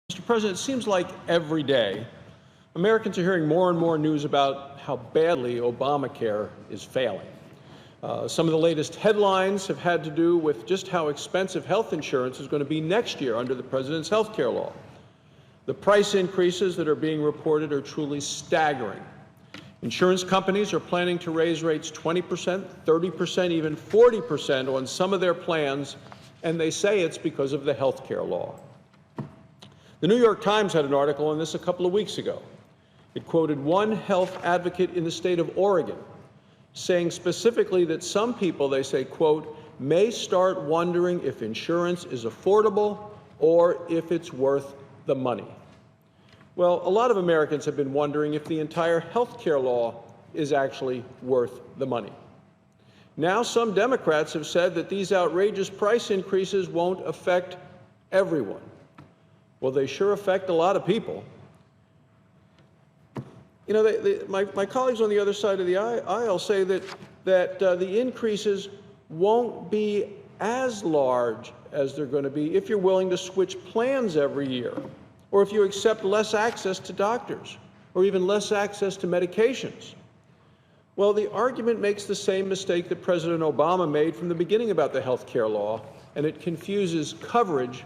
Mr. President, it seems like every day Americans are hearing more and more news about how badly Obamacare is failing. Some of the latest headlines have had to do with just how expensive health insurance is going to be next year under the president's health care law. The price increases that are being reported are truly staggering. Insurance companies are planning to raise rates 20%, 30%, even 40% on some of their plans, and they say it's because of the health care law. The New York Times had an article on this a couple of weeks ago. It quoted one health advocate in the state of Oregon saying specifically that some people, they say, quote, may start wondering if insurance is affordable or if it's worth the money. Well, a lot of Americans have been wondering if the entire health care law is actually worth the money. Now some Democrats have said that these outrageous price increases won't affect everyone. Well, they sure affect a lot of people. You know, my colleagues on the other side of the aisle say that the increases won't be as large as they're going to be if you're willing to switch plans every year, or if you accept less access to doctors, or even less access to medications. Well, the argument makes the same mistake that President Obama made from the beginning about the health care law, and it confuses coverage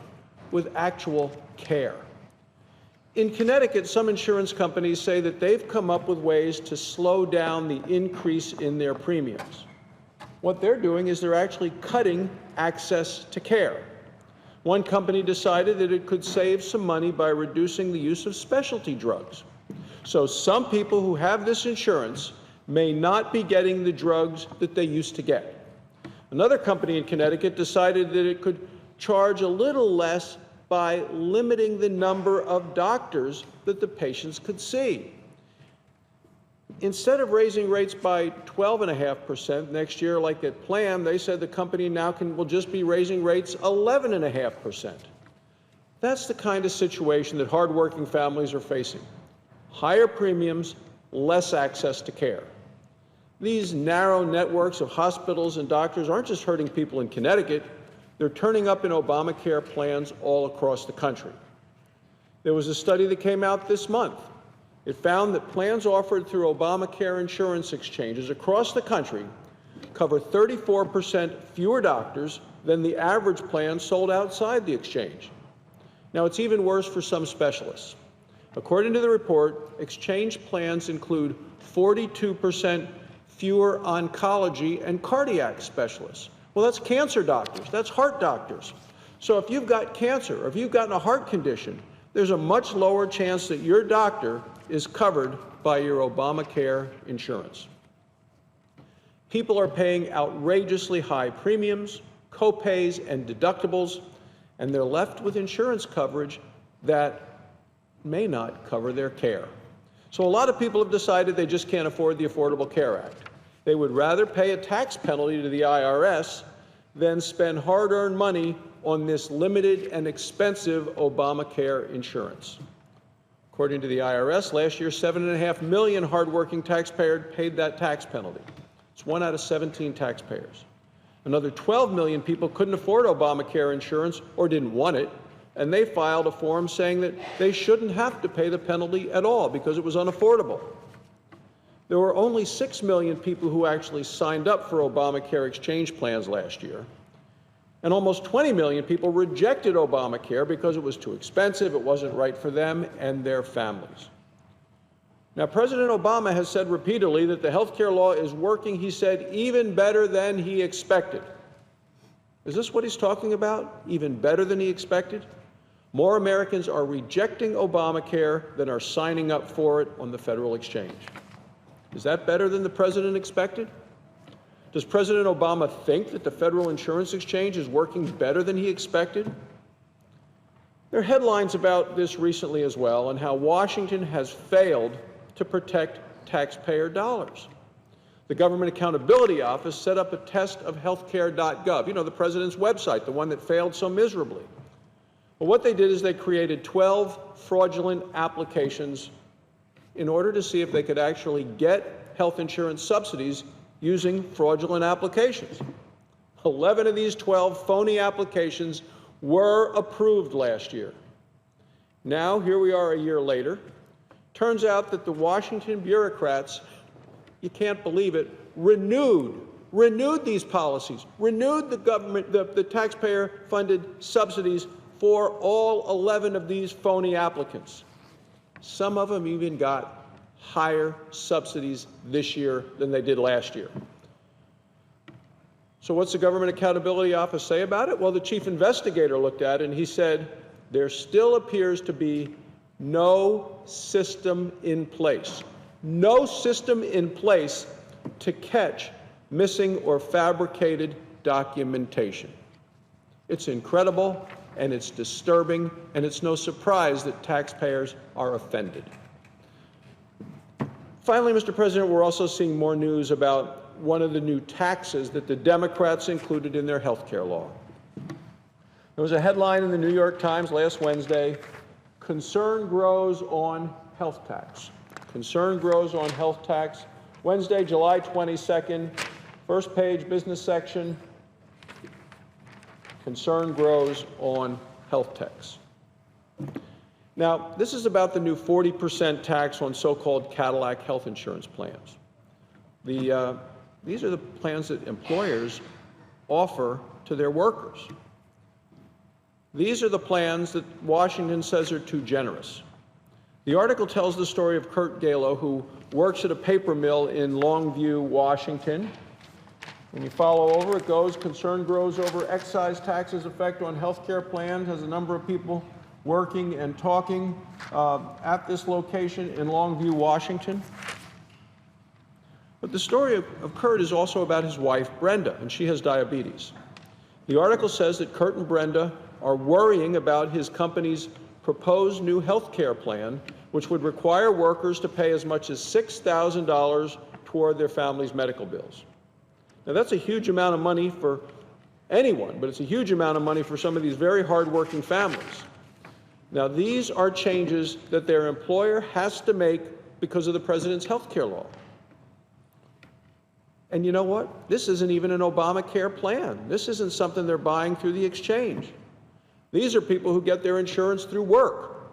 with actual care. In Connecticut, some insurance companies say that they've come up with ways to slow down the increase in their premiums. What they're doing is they're actually cutting access to care. One company decided that it could save some money by reducing the use of specialty drugs. So some people who have this insurance may not be getting the drugs that they used to get. Another company in Connecticut decided that it could charge a little less by limiting the number of doctors that the patients could see. Instead of raising rates by 12.5% next year like it planned, they said the company now will just be raising rates 11.5%. That's the kind of situation that hardworking families are facing. Higher premiums, less access to care. These narrow networks of hospitals and doctors aren't just hurting people in Connecticut, they're turning up in Obamacare plans all across the country. There was a study that came out this month. It found that plans offered through Obamacare insurance exchanges across the country cover 34% fewer doctors than the average plan sold outside the exchange. Now, it's even worse for some specialists. According to the report, exchange plans include 42% fewer oncology and cardiac specialists. Well, that's cancer doctors, that's heart doctors. So if you've got cancer or if you've gotten a heart condition, there's a much lower chance that your doctor is covered by your Obamacare insurance. People are paying outrageously high premiums, co-pays, and deductibles, and they're left with insurance coverage that may not cover their care. So a lot of people have decided they just can't afford the Affordable Care Act. They would rather pay a tax penalty to the IRS than spend hard-earned money on this limited and expensive Obamacare insurance. According to the IRS, last year, 7.5 million hardworking taxpayers paid that tax penalty. It's 1 out of 17 taxpayers. Another 12 million people couldn't afford Obamacare insurance or didn't want it, and they filed a form saying that they shouldn't have to pay the penalty at all because it was unaffordable. There were only 6 million people who actually signed up for Obamacare exchange plans last year, and almost 20 million people rejected Obamacare because it was too expensive, it wasn't right for them and their families. Now, President Obama has said repeatedly that the health care law is working, he said, even better than he expected. Is this what he's talking about? Even better than he expected? More Americans are rejecting Obamacare than are signing up for it on the federal exchange. Is that better than the president expected? Does President Obama think that the federal insurance exchange is working better than he expected? There are headlines about this recently as well, and how Washington has failed to protect taxpayer dollars. The Government Accountability Office set up a test of healthcare.gov, you know, the president's website, the one that failed so miserably. Well, what they did is they created 12 fraudulent applications in order to see if they could actually get health insurance subsidies using fraudulent applications. 11 of these 12 phony applications were approved last year. Now, here we are a year later. Turns out that the Washington bureaucrats, you can't believe it, renewed these policies, renewed the taxpayer-funded subsidies for all 11 of these phony applicants. Some of them even got higher subsidies this year than they did last year. So what's the Government Accountability Office say about it? Well, the chief investigator looked at it and he said, there still appears to be no system in place. No system in place to catch missing or fabricated documentation. It's incredible and it's disturbing, and it's no surprise that taxpayers are offended. Finally, Mr. President, we're also seeing more news about one of the new taxes that the Democrats included in their health care law. There was a headline in the New York Times last Wednesday, "Concern grows on health tax." Concern grows on health tax. Wednesday, July 22nd, first page, business section, concern grows on health tax. Now, this is about the new 40% tax on so-called Cadillac health insurance plans. These are the plans that employers offer to their workers. These are the plans that Washington says are too generous. The article tells the story of Kurt Gallo, who works at a paper mill in Longview, Washington. When you follow over, it goes, concern grows over excise taxes' effect on health care plans, has a number of people working and talking at this location in Longview, Washington. But the story of Kurt is also about his wife, Brenda, and she has diabetes. The article says that Kurt and Brenda are worrying about his company's proposed new health care plan, which would require workers to pay as much as $6,000 toward their family's medical bills. Now, that's a huge amount of money for anyone, but it's a huge amount of money for some of these very hardworking families. Now, these are changes that their employer has to make because of the president's health care law. And you know what? This isn't even an Obamacare plan. This isn't something they're buying through the exchange. These are people who get their insurance through work.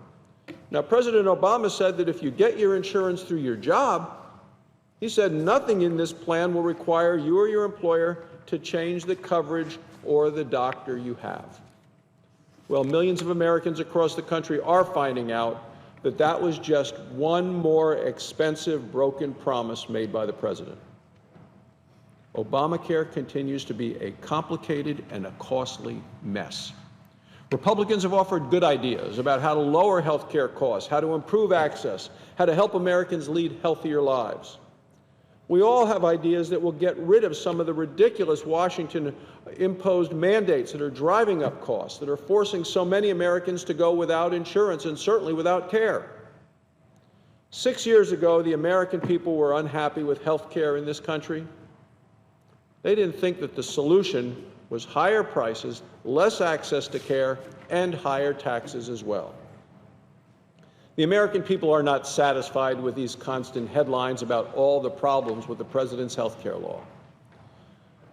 Now, President Obama said that if you get your insurance through your job, he said nothing in this plan will require you or your employer to change the coverage or the doctor you have. Well, millions of Americans across the country are finding out that that was just one more expensive, broken promise made by the president. Obamacare continues to be a complicated and a costly mess. Republicans have offered good ideas about how to lower health care costs, how to improve access, how to help Americans lead healthier lives. We all have ideas that will get rid of some of the ridiculous Washington-imposed mandates that are driving up costs, that are forcing so many Americans to go without insurance and certainly without care. 6 years ago, the American people were unhappy with health care in this country. They didn't think that the solution was higher prices, less access to care, and higher taxes as well. The American people are not satisfied with these constant headlines about all the problems with the president's health care law.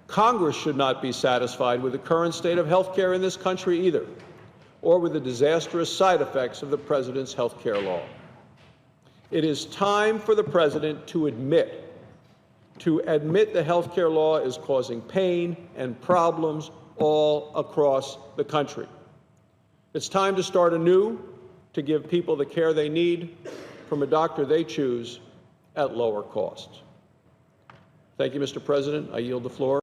Congress should not be satisfied with the current state of health care in this country either, or with the disastrous side effects of the president's health care law. It is time for the president to admit the health care law is causing pain and problems all across the country. It's time to start anew, to give people the care they need from a doctor they choose at lower costs. Thank you, Mr. President. I yield the floor.